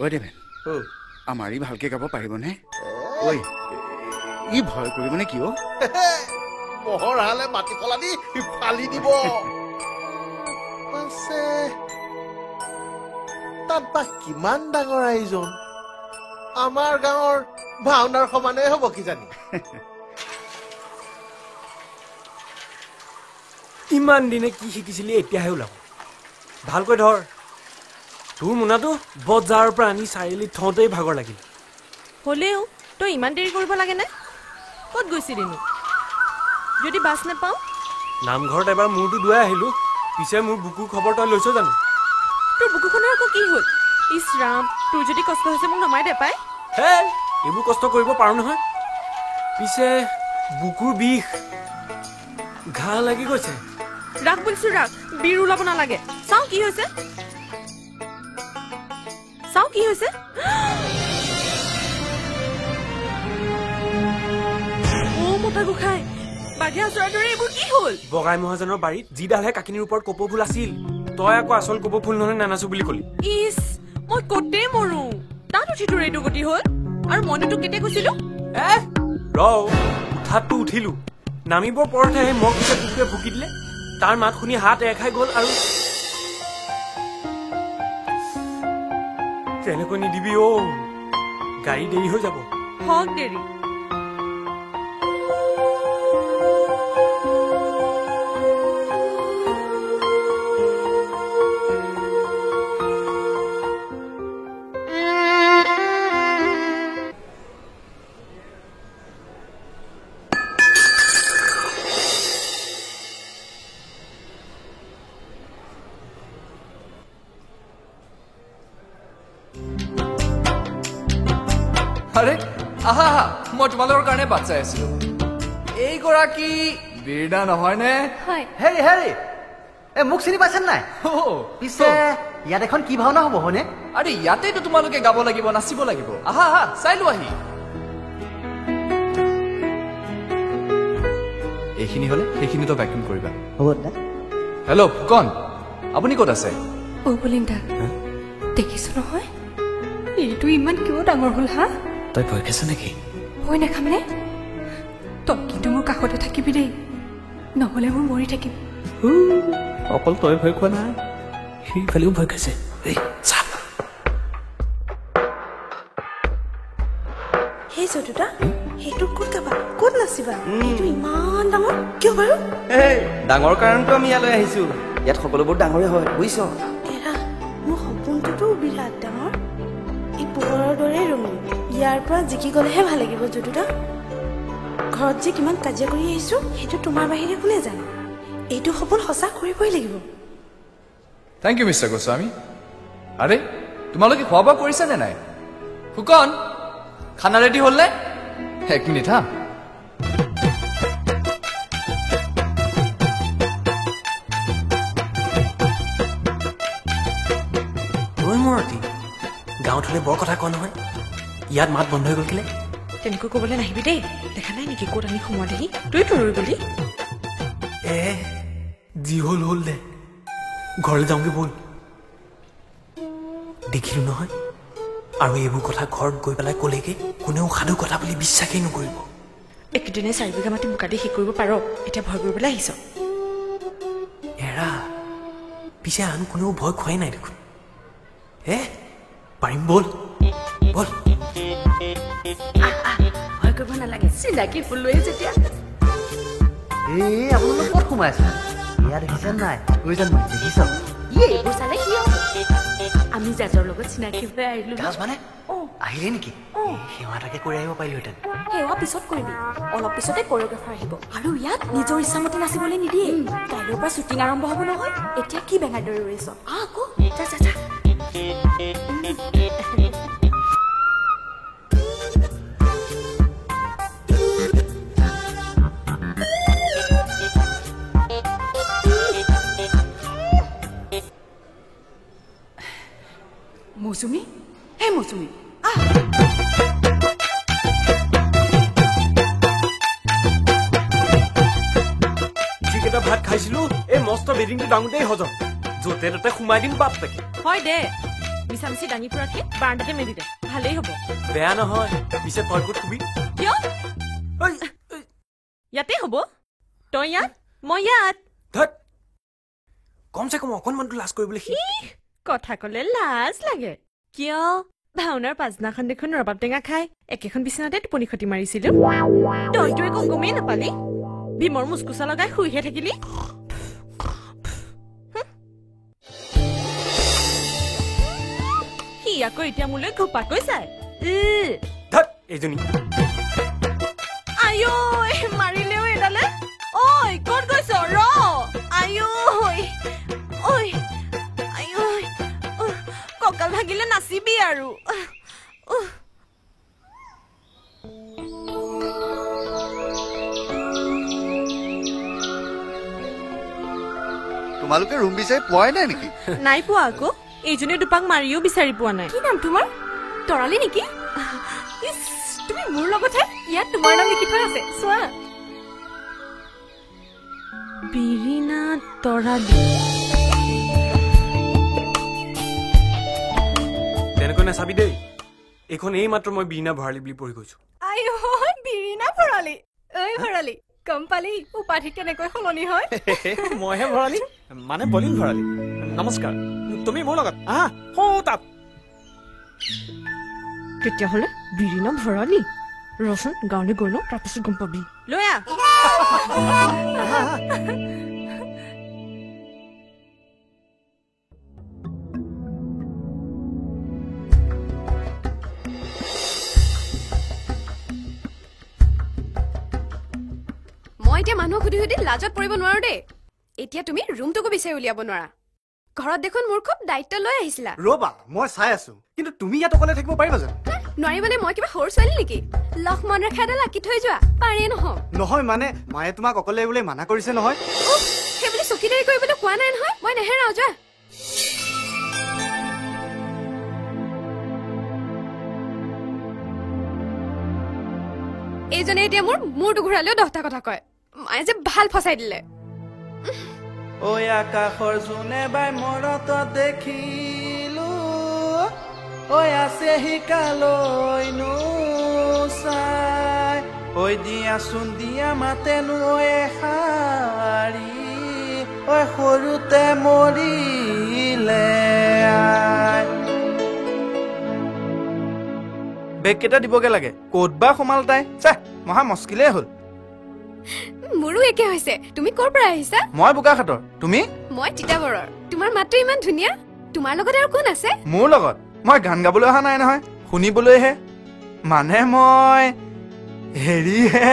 ঐ দেবেন আমাৰ ই ভালকে গাব পাৰিবনে ঐ ই ভয় কৰিবনে কিয় মহৰ হালে মাটি কলা দি ফালি দিব তাত বা কিমান ডাঙৰ আয়োজন আমাৰ গাঁৱৰ ভাওনাৰ সমানে হ'ব কিজানি ইমান দিনে কি শিকিছিলি এতিয়াহে ওলাব ভালকৈ ধৰ তোৰ মোনাটো বজাৰৰ পৰা আনি চাৰিআলিত থওঁতেই ভাগৰ লাগিল হলেও তই ইমান দেৰি কৰিব লাগে নে ক'ত গৈছিলিনো যদি বাছ নাপাওঁ নামঘৰত এবাৰ মূৰটো দুৱাই আহিলো পিছে মোৰ বুকুৰ খবৰ তই লৈছ জানো তোৰ বুকুখনৰ আকৌ কি হ'ল ইছ ৰাম তোৰ যদি কষ্ট হৈছে মোক নমাই দে পাই হে এইবোৰ কষ্ট কৰিব পাৰো নহয় পিছে বুকুৰ বিষ ঘাঁ লাগি গৈছে ৰাখ বুলিছো ৰাখ বীৰ ওলাব নালাগে চাওঁ কি হৈছে অ মতা গোসাঁই বাঘে আচৰাৰ দৰে এইবোৰ কি হ'ল বগাই মহাজনৰ বাৰীত যিডালহে কাকিনীৰ ওপৰত কপৌ ফুল আছিল তই আকৌ আচল কপৌ ফুল নহয় নানাচো বুলি কলি ইছ মই কতে মৰো তাত উঠি তোৰ এইটো গতি হ'ল আৰু মইনো তোক কেতিয়া কৈছিলো উঠাতটো উঠিলো নামিবৰ পৰতে সেই মগ পিছে কুকুৰে ভুকি দিলে তাৰ মাত শুনি হাত এৰ খাই গ'ল আৰু তেনেকৈ নিদিবি অ গাড়ী দেৰি হৈ যাব হক দেৰি আৰে আহা মই তোমালোকৰ কাৰণে বাট চাই আছিলো এইগৰাকী বীৰদা নহয় নে হেৰি হেৰি মোক চিনি পাইছেন নাই পিছে ইয়াত এখন কি ভাওনা হ'ব হয়নে আৰে ইয়াতেতো তোমালোকে গাব লাগিব নাচিব লাগিব আহা আহা চাই লো আহি এইখিনি হলে সেইখিনিতো ভেকুম কৰিবা হ'ব দা হেল্ল' ফুকন আপুনি ক'ত আছে অ বলিন্দা দেখিছো নহয় এইটো ইমান কিয় ডাঙৰ হ'ল হা তই ভয় খাইছ নেকি ভয় নাখাম নে তই কিন্তু মোৰ কাষতে থাকিবি দেই নহ'লে মোৰ মৰি থাকিম অকল তই ভয় খোৱা নাই সেইফালেও ভয় খাইছে সেই যদুদা সেইটো ক'ত গাবা ক'ত নাচিবা এইটো ইমান ডাঙৰ কিয় বাৰু ডাঙৰ কাৰণটো আমি ইয়ালৈ আহিছো ইয়াত সকলোবোৰ ডাঙৰে হয় বুজিছ এৰা মোৰ সপোনটোতো বিৰাট ডাঙৰ এই পোহৰৰ দৰে ৰঙীন ইয়াৰ পৰা জিকি গ'লেহে ভাল লাগিব যদুদা ঘৰত যে কিমান কাজিয়া কৰি আহিছো সেইটো তোমাৰ বাহিৰে কোনে জানে এইটো সপোন সঁচা কৰিবই লাগিব থেংক ইউ মিষ্টাৰ গোস্বামী আৰে তোমালোকে খোৱা বোৱা কৰিছা নে নাই ফুকন খানা ৰেডি হ'ল নে এক মিনিট হা মৰতি গাঁৱত হলে বৰ কথা কোৱা নহয় ইয়াত মাত বন্ধ হৈ গ'ল কেলে তেনেকৈ ক'বলৈ নাহিবি দেই দেখা নাই নেকি ক'ত আমি সোমোৱা দেখি তইতো ৰৈ গলি যি হ'ল হ'ল দে ঘৰলৈ যাওঁগে বল দেখিলো নহয় আৰু এইবোৰ কথা ঘৰত গৈ পেলাই ক'লেগে কোনেও সাধু কথা বুলি বিশ্বাসেই নকৰিব একেদিনে 4 বিঘা মাটি বোকা দি শেষ কৰিব পাৰ এতিয়া ভয় কৰিবলৈ আহিছ এৰা পিছে আন কোনেও ভয় খোৱাই নাই দেখোন পাৰিম বল বল ভয় কৰিব নালাগে চিনাকি ফুল লৈ যেতিয়া আপোনালোক ক'ত সোমাই আছে ইয়াত দেখিছেন নাই দেখিছ এইবোৰ চালে কি হ'ব আমি জাজৰ লগত চিনাকি হৈ আহিলো মানে আহিলে নেকি সেৱা এটাকে কৰি আহিব পাৰিলোহেঁতেন সেৱা পিছত কৰিবি অলপ পিছতে কৰিঅগ্ৰাফাৰ আহিব আৰু ইয়াত নিজৰ ইচ্ছামতে নাচিবলৈ নিদিয়ে কাইলৈৰ পৰা শ্বুটিং আৰম্ভ হ'ব নহয় এতিয়া কি বেঙাৰ দৰে ৰৈছ আকৌ যা যা যা মৌচুমী হে মৌচুমী যিকেইটা ভাত খাইছিলো এই মস্ত বেডিংটো ডাঙোতেই হজম য'তে ত'তে সোমাই দিম বাপ তাকে হয় দে মিছামিছি দাঙি ফুৰাতকে বাৰাণ্ডাতে মেলি দে ভালেই হ'ব বেয়া নহয় পিছে তই ক'ত শুবি কিয় ঐ, ইয়াতে হ'ব তই ইয়াত মই ইয়াত ধত কমচে কম অকণমানটো লাজ কৰিবলৈ কথা ক'লে লাজ লাগে কিয় ভাওনাৰ পাছদিনাখন দেখোন ৰবাব টেঙা খাই একেখন বিচনাতে টোপনি খতি মাৰিছিলো তইতো একো গমেই নাপালি ভীমৰ মুচকুচা লগাই শুইহে থাকিলি সি আকৌ এতিয়া মোলৈ ঘোপাকৈ চাই ধত এইজনী আইঐ মাৰিলেও এডালে ঐ ক'ত গৈছ ৰ আইঐ ঐ আইঐ কঁকাল ভাগিলে নাচিবি আৰু তোমালোকে ৰুম বিচাৰি পোৱাই নাই নেকি নাই পোৱা আকৌ এইজনী দুপাক মাৰিও বিচাৰি পোৱা নাই কি নাম তোমাৰ তৰালি নেকি ইছ, তুমি মোৰ লগতহে ইয়াত তোমাৰ নাম লিখি থোৱা আছে চোৱা বিৰিণা তৰালি তেনেকৈ নাচাবি দেই এইখন এই মাত্ৰ মই বিৰিণা ভৰালী বুলি পঢ়ি গৈছো আই বিৰিণা ভৰালি ঐ ভৰালি গম পালি উপাধি কেনেকৈ সলনি হয় মইহে ভৰালি মানে বলিন ভৰালি নমস্কাৰ তুমি মোৰ লগত আহা হো তাত তেতিয়াহ'লে বিৰিণা ভৰালি ৰচোন গাঁৱলৈ গৈ লওঁ তাৰপিছত গম পাবি লৈ আহ মই এতিয়া মানুহক সুধি সুধি লাজত পৰিব নোৱাৰো দেই এতিয়া তুমি ৰুমটোকো বিচাৰি উলিয়াব নোৱাৰা ঘৰত দেখোন মোৰ খুব দায়িত্ব লৈ আহিছিলা ৰবা মই চাই আছো কিন্তু তুমি ইয়াত অকলে থাকিব পাৰিবা জানো নোৱাৰি মানে মই কিবা সৰু ছোৱালী নেকি লক্ষ্মণ ৰেখা এডাল আঁকি থৈ যোৱা পাৰে নহয় নহয় মানে মায়ে তোমাক অকলে বোলে মানা কৰিছে নহয় সেই বুলি চকীদাৰী কৰিবলৈ কোৱা নাই নহয় মই নেহেৰাও যোৱা এইজনে এতিয়া মোৰ মূৰটো ঘূৰালেও 10টা কথা কয় মায়ে যে ভাল ফচাই দিলে ঐ আকাশৰ জোনে বাই মৰত দেখিলো ঐ আছে শিকালৈ চাই ঐ দিয়াচোন দিয়া মাতেনো এষাৰি ঐ সৰুতে মৰিলে বেগ কেইটা দিবগে লাগে ক'ত বা সোমাল তাই চাহ মহা মস্কিলেই হ'ল মোৰো একে হৈছে তুমি ক'ৰ পৰা আহিছা মই বোকাখাটৰ তুমি মই তিতাবৰৰ তোমাৰ মাতটো ইমান ধুনীয়া তোমাৰ লগত আৰু কোন আছে মোৰ লগত মই গান গাবলৈ অহা নাই নহয় শুনিবলৈহে মানে মই হেৰিহে